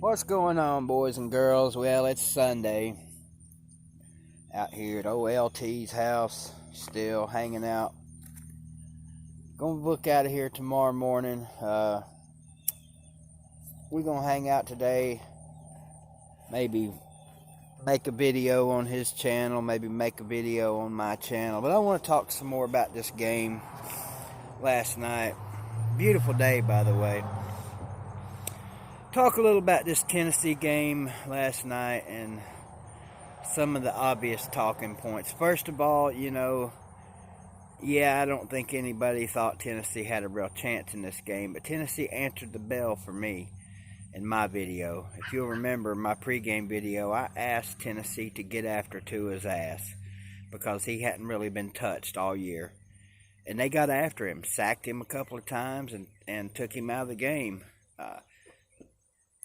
What's going on, boys and girls? Well, it's Sunday out here at OLT's house, still hanging out. Gonna book out of here tomorrow morning. We're gonna hang out today, maybe make a video on his channel, maybe make a video on my channel. But I want to talk some more about this game last night. Beautiful day, by the way. Talk a little about this Tennessee game last night and some of the obvious talking points. First of all, I don't think anybody thought Tennessee had a real chance in this game, but Tennessee answered the bell for me in my video. If you'll remember my pregame video, I asked Tennessee to get after Tua's ass because he hadn't really been touched all year. And they got after him, sacked him a couple of times and took him out of the game.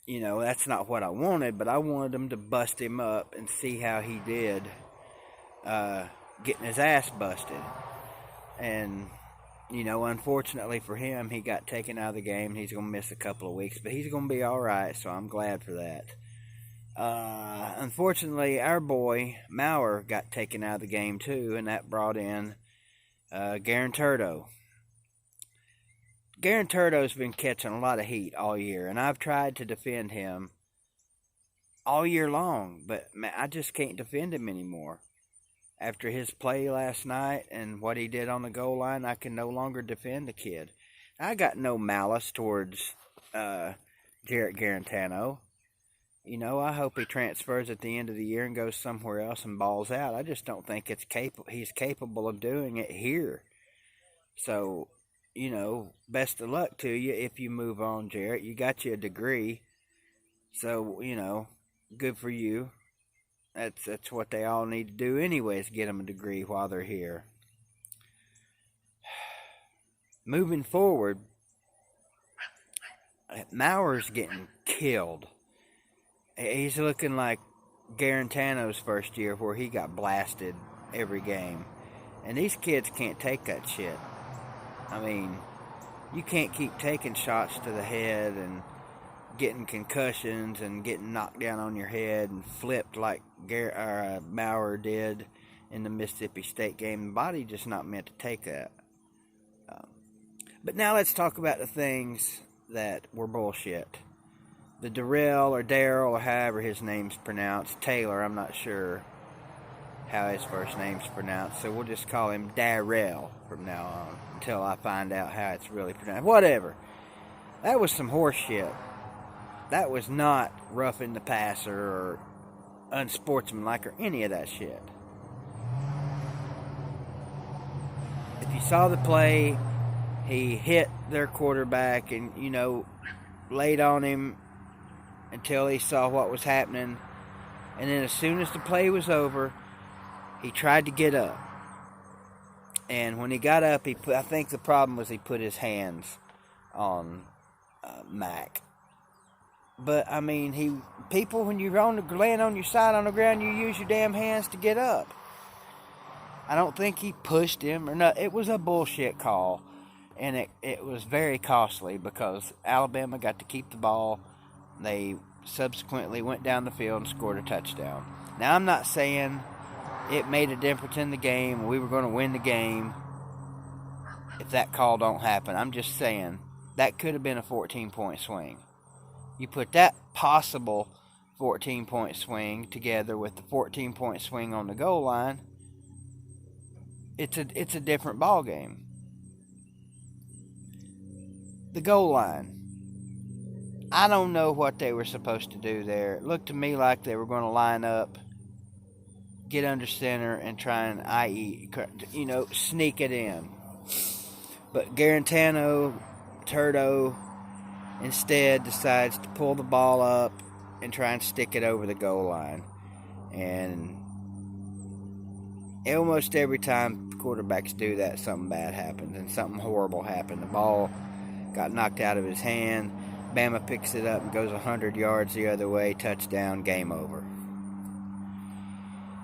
That's not what I wanted, but I wanted them to bust him up and see how he did getting his ass busted. And, unfortunately for him, he got taken out of the game. He's going to miss a couple of weeks, but he's going to be all right, so I'm glad for that. Unfortunately, our boy, Maurer, got taken out of the game too, and that brought in Guaranturo. Guaranturo's been catching a lot of heat all year, and I've tried to defend him all year long, but man, I just can't defend him anymore. After his play last night and what he did on the goal line, I can no longer defend the kid. I got no malice towards Jarrett Guarantano. I hope he transfers at the end of the year and goes somewhere else and balls out. I just don't think he's capable of doing it here. So, best of luck to you if you move on, Jarrett. You got you a degree. So, good for you. That's what they all need to do anyways, get them a degree while they're here. Moving forward, Maurer's getting killed. He's looking like Garantano's first year where he got blasted every game. And these kids can't take that shit. I mean, you can't keep taking shots to the head and getting concussions and getting knocked down on your head and flipped like Maurer did in the Mississippi State game. The body just not meant to take that. But now let's talk about the things that were bullshit. The Darrell or however his name's pronounced, Taylor, I'm not sure how his first name's pronounced, so we'll just call him Darrell from now on until I find out how it's really pronounced. Whatever. That was some horse shit. That was not roughing the passer or unsportsmanlike or any of that shit. If you saw the play, he hit their quarterback and, laid on him until he saw what was happening. And then as soon as the play was over, he tried to get up. And when he got up, I think the problem was he put his hands on Mac. But, I mean, when you're laying on your side on the ground, you use your damn hands to get up. I don't think he pushed him or not. It was a bullshit call. And it was very costly because Alabama got to keep the ball. They subsequently went down the field and scored a touchdown. Now, I'm not saying it made a difference in the game. We were going to win the game if that call don't happen. I'm just saying that could have been a 14-point swing. You put that possible 14-point swing together with the 14-point swing on the goal line, it's a different ball game. The goal line. I don't know what they were supposed to do there. It looked to me like they were going to line up, get under center, and try and sneak it in. But Turdo, instead decides to pull the ball up and try and stick it over the goal line. And almost every time quarterbacks do that, something bad happens and something horrible happened. The ball got knocked out of his hand. Bama picks it up and goes 100 yards the other way. Touchdown, game over.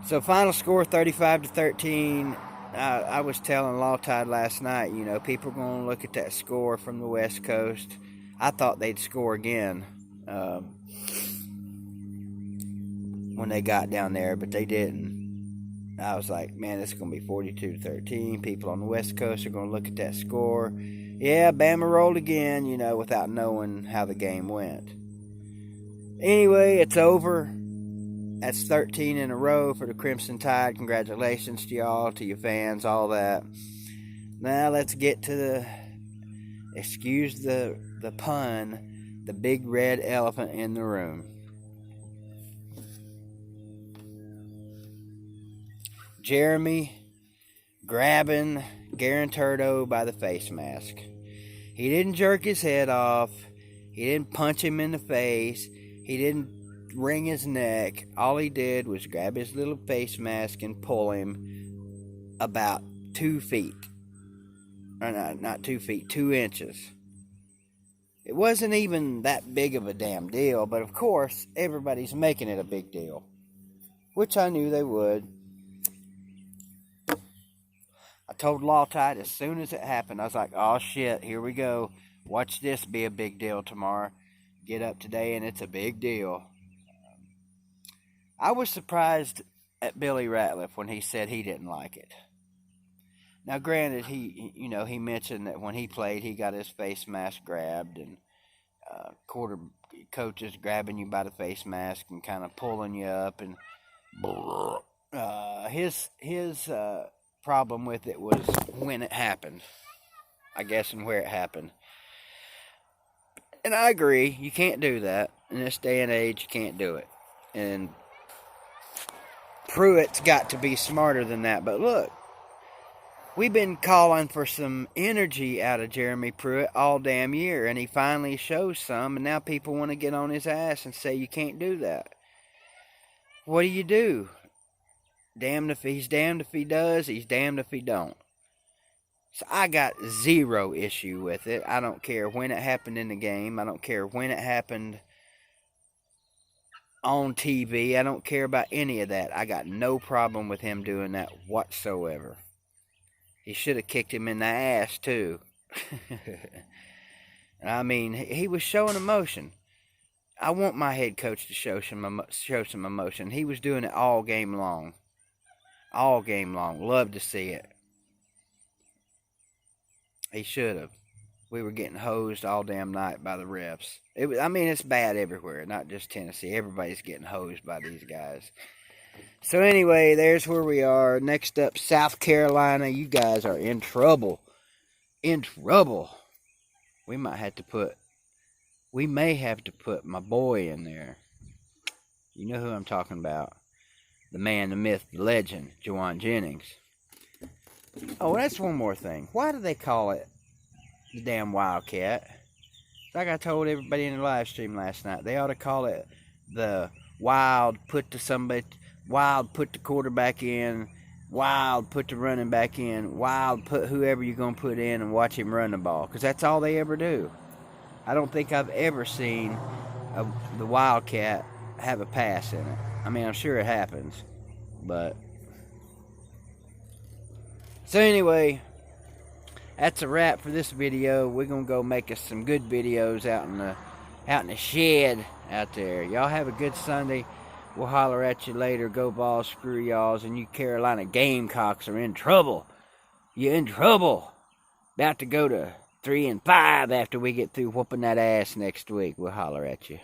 So final score 35-13. I was telling Law Tide last night, people are going to look at that score from the West Coast. I thought they'd score again when they got down there, but they didn't. I was like, man, this is going to be 42-13. People on the West Coast are going to look at that score. Yeah, Bama rolled again, without knowing how the game went. Anyway, it's over. That's 13 in a row for the Crimson Tide. Congratulations to y'all, to your fans, all that. Now let's get to the, excuse the pun, the big red elephant in the room. Jeremy grabbing Guarantordo by the face mask. He didn't jerk his head off. He didn't punch him in the face. He didn't wring his neck. All he did was grab his little face mask and pull him about 2 feet. Or not 2 feet, 2 inches. It wasn't even that big of a damn deal, but of course, everybody's making it a big deal. Which I knew they would. I told Lawtide as soon as it happened, I was like, oh shit, here we go. Watch this be a big deal tomorrow. Get up today and it's a big deal. I was surprised at Billy Ratliff when he said he didn't like it. Now granted, he mentioned that when he played, he got his face mask grabbed, and quarter coaches grabbing you by the face mask and kind of pulling you up, and his problem with it was when it happened, I guess, and where it happened. And I agree, you can't do that. In this day and age, you can't do it. And Pruitt's got to be smarter than that. But look, we've been calling for some energy out of Jeremy Pruitt all damn year, and he finally shows some, and now people want to get on his ass and say you can't do that. What do? Damned if he does, he's damned if he don't. So I got zero issue with it. I don't care when it happened in the game. I don't care when it happened on TV. I don't care about any of that. I got no problem with him doing that whatsoever. He should have kicked him in the ass too. I mean, he was showing emotion. I want my head coach to show some emotion. He was doing it all game long. All game long. Love to see it. He should have. We were getting hosed all damn night by the refs. It's bad everywhere, not just Tennessee. Everybody's getting hosed by these guys. So anyway, there's where we are. Next up, South Carolina. You guys are in trouble. In trouble. We may have to put my boy in there. You know who I'm talking about. The man, the myth, the legend, Jauan Jennings. Oh, that's one more thing. Why do they call it the damn Wildcat? Like I told everybody in the live stream last night, they ought to call it the Wild, put the quarterback in, Wild, put the running back in, Wild, put whoever you're going to put in and watch him run the ball. Because that's all they ever do. I don't think I've ever seen the Wildcat have a pass in it. I'm sure it happens, but... So anyway, that's a wrap for this video. We're going to go make us some good videos out in the shed out there. Y'all have a good Sunday. We'll holler at you later. Go Vols, screw y'alls, and you Carolina Gamecocks are in trouble. You're in trouble. About to go to 3-5 after we get through whooping that ass next week. We'll holler at you.